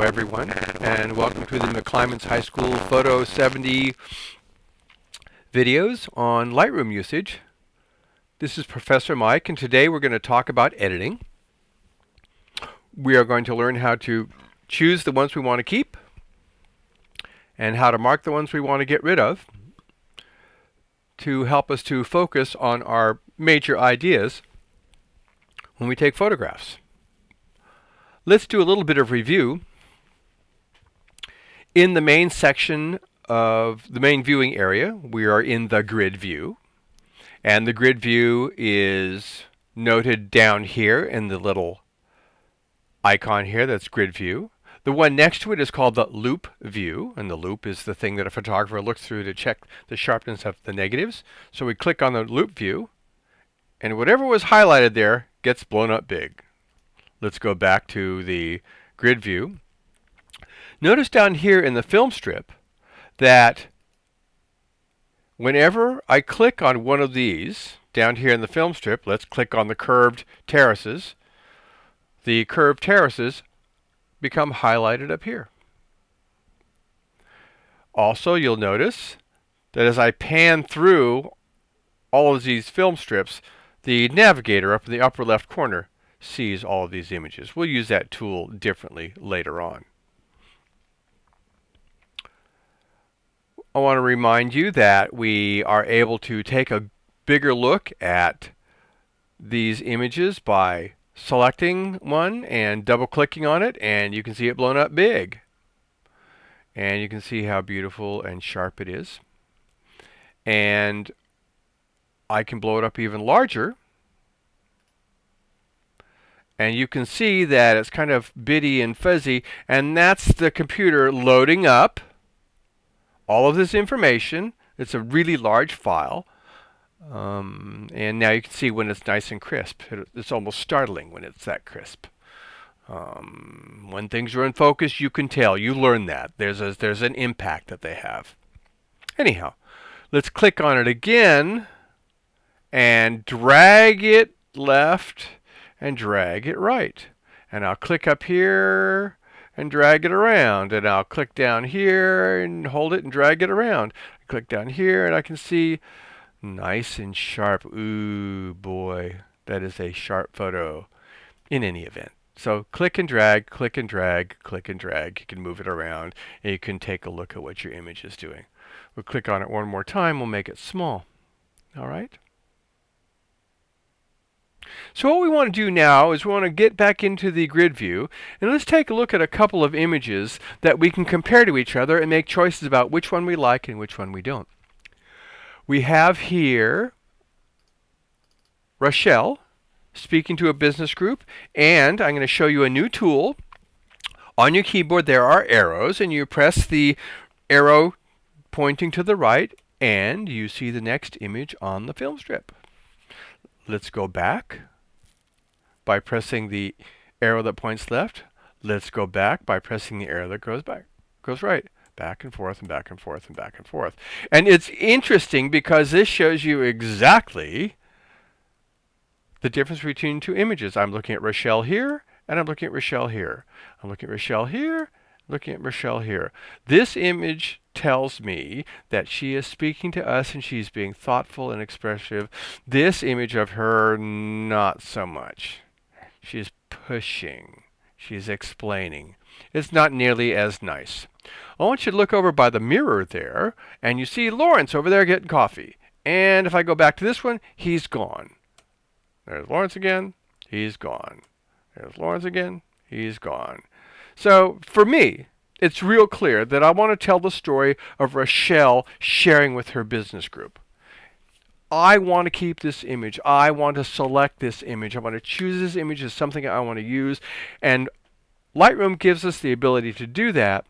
everyone, and welcome to the McClymonds High School Photo 70 videos on Lightroom usage. This is Professor Mike, and today we're going to talk about editing. We are going to learn how to choose the ones we want to keep and how to mark the ones we want to get rid of to help us to focus on our major ideas when we take photographs. Let's do a little bit of review. In the main section of the main viewing area, we are in the grid view. And the grid view is noted down here in the little icon here, that's grid view. The one next to it is called the loop view, and the loop is the thing that a photographer looks through to check the sharpness of the negatives. So we click on the loop view, and whatever was highlighted there gets blown up big. Let's go back to the grid view. Notice down here in the film strip that whenever I click on one of these, down here in the film strip, let's click on the curved terraces. The curved terraces become highlighted up here. Also, you'll notice that as I pan through all of these film strips, the navigator up in the upper left corner sees all of these images. We'll use that tool differently later on. I want to remind you that we are able to take a bigger look at these images by selecting one and double-clicking on it, and you can see it blown up big. And you can see how beautiful and sharp it is. And I can blow it up even larger, and you can see that it's kind of bitty and fuzzy, and that's the computer loading up all of this information. It's a really large file, and now you can see when it's nice and crisp. It's almost startling when it's that crisp. When things are in focus, you can tell. You learn that. There's an impact that they have. Anyhow, let's click on it again and drag it left and drag it right. And I'll click up here and drag it around. And I'll click down here and hold it and drag it around. I click down here and I can see nice and sharp. Ooh, boy, that is a sharp photo in any event. So click and drag, click and drag, click and drag. You can move it around and you can take a look at what your image is doing. We'll click on it one more time. We'll make it small. All right. So what we want to do now is we want to get back into the grid view, and let's take a look at a couple of images that we can compare to each other and make choices about which one we like and which one we don't. We have here Rochelle speaking to a business group, and I'm going to show you a new tool. On your keyboard there are arrows, and you press the arrow pointing to the right, and you see the next image on the film strip. Let's go back by pressing the arrow that points left. Let's go back by pressing the arrow that goes right. Back and forth and back and forth and back and forth. And it's interesting because this shows you exactly the difference between two images. I'm looking at Rochelle here, and I'm looking at Rochelle here. I'm looking at Rochelle here, looking at Rochelle here. This image tells me that she is speaking to us and she's being thoughtful and expressive. This image of her, not so much. She's pushing. She's explaining. It's not nearly as nice. I want you to look over by the mirror there, and you see Lawrence over there getting coffee. And if I go back to this one, he's gone. There's Lawrence again. He's gone. There's Lawrence again. He's gone. So for me, it's real clear that I want to tell the story of Rochelle sharing with her business group. I want to keep this image. I want to select this image. I want to choose this image as something I want to use. And Lightroom gives us the ability to do that.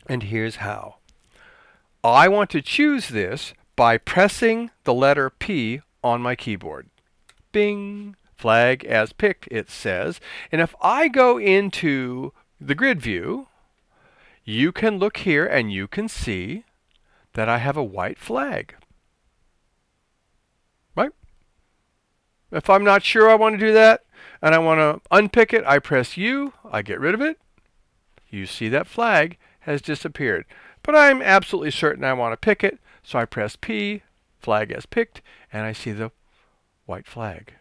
And here's how. I want to choose this by pressing the letter P on my keyboard. Bing. Flag as picked, it says. And if I go into the grid view, you can look here and you can see that I have a white flag. Right? If I'm not sure I want to do that and I want to unpick it, I press U, I get rid of it. you see that flag has disappeared. But I'm absolutely certain I want to pick it, so I press P, flag as picked, and I see the white flag.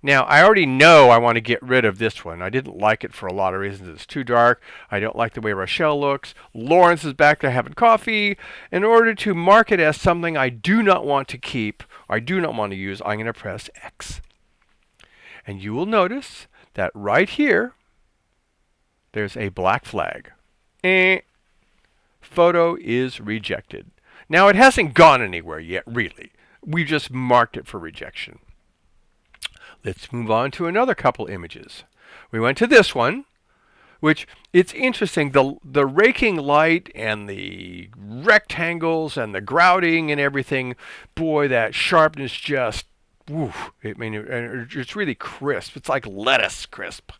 Now, I already know I want to get rid of this one. I didn't like it for a lot of reasons. It's too dark. I don't like the way Rochelle looks. Lawrence is back there having coffee. In order to mark it as something I do not want to keep, or I do not want to use, I'm going to press X. And you will notice that right here, there's a black flag. Photo is rejected. Now, it hasn't gone anywhere yet, really. We just marked it for rejection. Let's move on to another couple images. We went to this one, which it's interesting. The raking light and the rectangles and the grouting and everything, boy, that sharpness just, woof, it's really crisp. It's like lettuce crisp.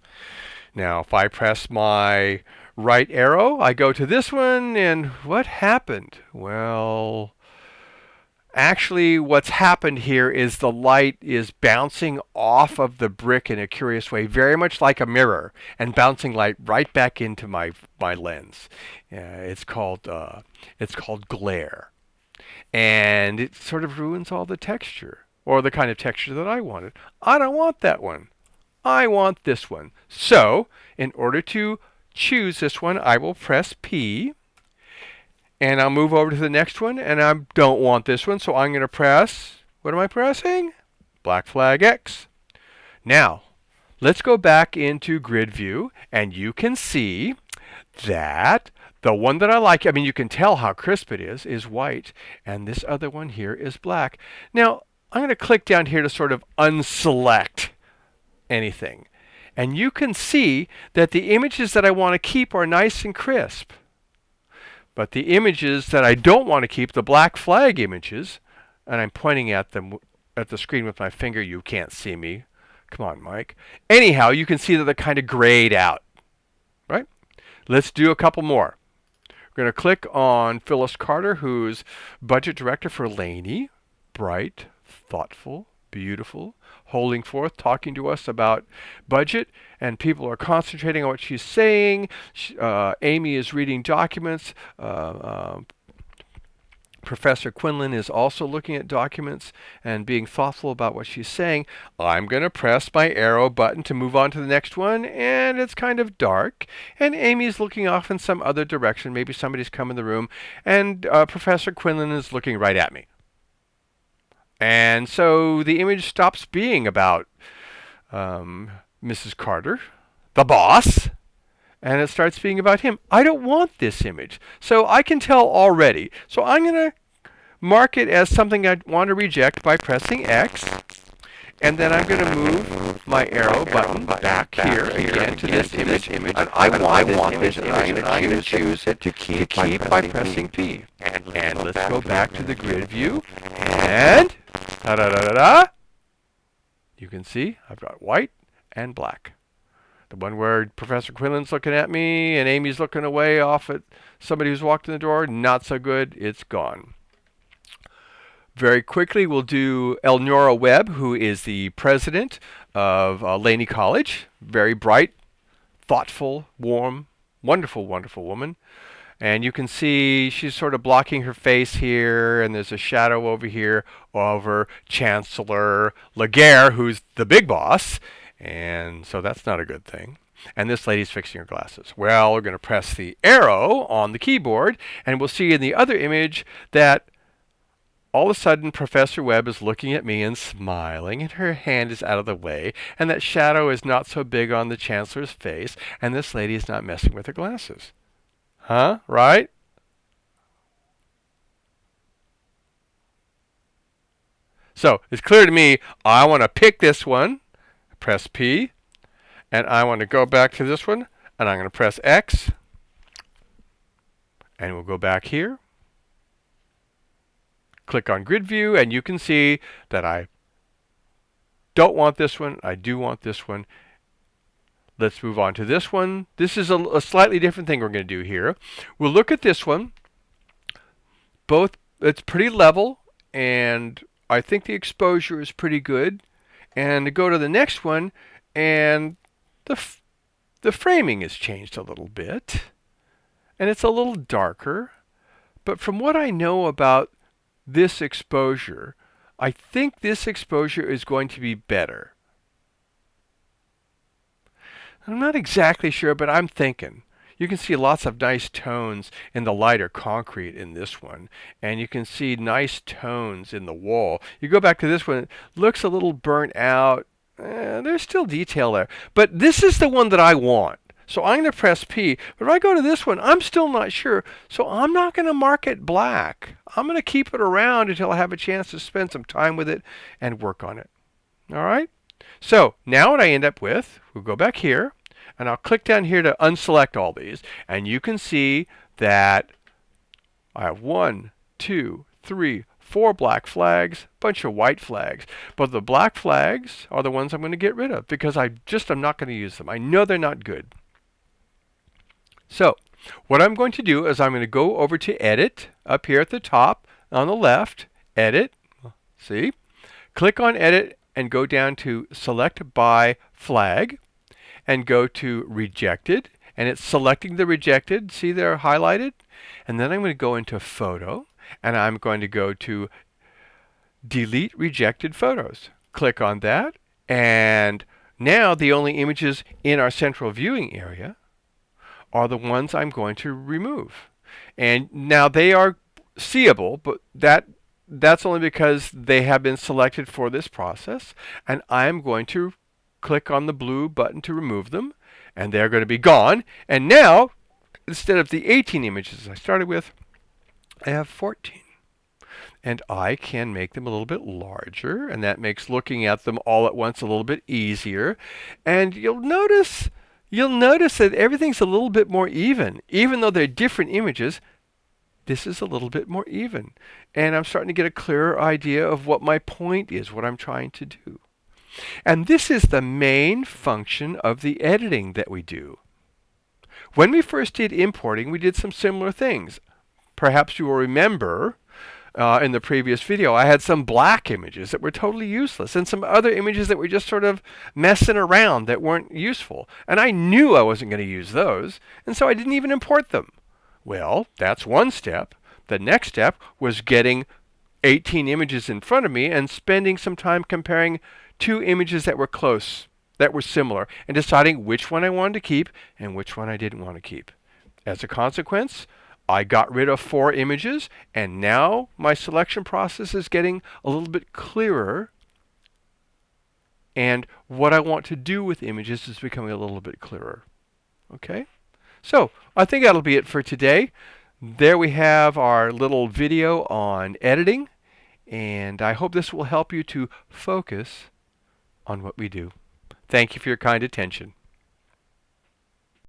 Now, if I press my right arrow, I go to this one, and what happened? Well, actually, what's happened here is the light is bouncing off of the brick in a curious way, very much like a mirror, and bouncing light right back into my lens. It's called glare, and it sort of ruins all the texture, or the kind of texture that I wanted. I don't want that one. I want this one. So, in order to choose this one, I will press P. And I'll move over to the next one, and I don't want this one, so I'm going to press, what am I pressing? Black flag X. Now, let's go back into grid view, and you can see that the one that I like, I mean, you can tell how crisp it is white, and this other one here is black. Now, I'm going to click down here to sort of unselect anything. And you can see that the images that I want to keep are nice and crisp. But the images that I don't want to keep, the black flag images, and I'm pointing at them at the screen with my finger. You can't see me. Come on, Mike. Anyhow, you can see that they're kind of grayed out, right? Let's do a couple more. We're going to click on Phyllis Carter, who's budget director for Laney. Bright, thoughtful, beautiful, holding forth, talking to us about budget, and people are concentrating on what she's saying. Amy is reading documents. Professor Quinlan is also looking at documents and being thoughtful about what she's saying. I'm going to press my arrow button to move on to the next one, and it's kind of dark, and Amy's looking off in some other direction. Maybe somebody's come in the room, and Professor Quinlan is looking right at me. And so the image stops being about Mrs. Carter, the boss, and it starts being about him. I don't want this image. So I can tell already. So I'm going to mark it as something I want to reject by pressing X. And then I'm going to move my arrow button back here again to this image. And I want this image, and I'm going to choose it to keep by pressing P. And let's go back to the grid view. And ta-da-da-da-da. You can see I've got white and black. The one where Professor Quinlan's looking at me and Amy's looking away off at somebody who's walked in the door, not so good. It's gone. Very quickly, we'll do Elnora Webb, who is the president of Laney College. Very bright, thoughtful, warm, wonderful, wonderful woman. And you can see she's sort of blocking her face here, and there's a shadow over here over Chancellor Laguerre, who's the big boss. And so that's not a good thing. And this lady's fixing her glasses. Well, we're going to press the arrow on the keyboard, and we'll see in the other image that all of a sudden Professor Webb is looking at me and smiling, and her hand is out of the way, and that shadow is not so big on the Chancellor's face, and this lady is not messing with her glasses. Huh? Right? So it's clear to me I want to pick this one, press P, and I want to go back to this one, and I'm going to press X, and we'll go back here, click on grid view, and you can see that I don't want this one, I do want this one. Let's move on to this one. This is a slightly different thing we're going to do here. We'll look at this one. It's pretty level, and I think the exposure is pretty good. And to go to the next one, and the framing has changed a little bit. and it's a little darker. But from what I know about this exposure, I think this exposure is going to be better. I'm not exactly sure, but I'm thinking. You can see lots of nice tones in the lighter concrete in this one, and you can see nice tones in the wall. You go back to this one, it looks a little burnt out. There's still detail there, but this is the one that I want. So I'm going to press P, but if I go to this one, I'm still not sure. So I'm not going to mark it black. I'm going to keep it around until I have a chance to spend some time with it and work on it. All right? So now what I end up with, we'll go back here, and I'll click down here to unselect all these, and you can see that I have 1, 2, 3, 4 black flags, bunch of white flags. But the black flags are the ones I'm going to get rid of because I just am not going to use them. I know they're not good. So what I'm going to do is I'm going to go over to Edit up here at the top on the left, Edit, see? Click on Edit and go down to Select by Flag and go to Rejected, and it's selecting the rejected. See, they're highlighted. And then I'm going to go into Photo, and I'm going to go to Delete Rejected Photos. Click on that, and now the only images in our central viewing area are the ones I'm going to remove. And now they are seeable, but that's only because they have been selected for this process, and I'm going to click on the blue button to remove them, and they're going to be gone. And now, instead of the 18 images I started with, I have 14. And I can make them a little bit larger, and that makes looking at them all at once a little bit easier. And you'll notice that everything's a little bit more even. Even though they're different images, this is a little bit more even. And I'm starting to get a clearer idea of what my point is, what I'm trying to do. And this is the main function of the editing that we do. When we first did importing, we did some similar things. Perhaps you will remember in the previous video, I had some black images that were totally useless and some other images that were just sort of messing around that weren't useful. And I knew I wasn't going to use those, and so I didn't even import them. Well, that's one step. The next step was getting 18 images in front of me and spending some time comparing 2 images that were close, that were similar, and deciding which one I wanted to keep and which one I didn't want to keep. As a consequence, I got rid of 4 images, and now my selection process is getting a little bit clearer, and what I want to do with images is becoming a little bit clearer. Okay? So I think that'll be it for today. There we have our little video on editing, and I hope this will help you to focus on what we do. Thank you for your kind attention.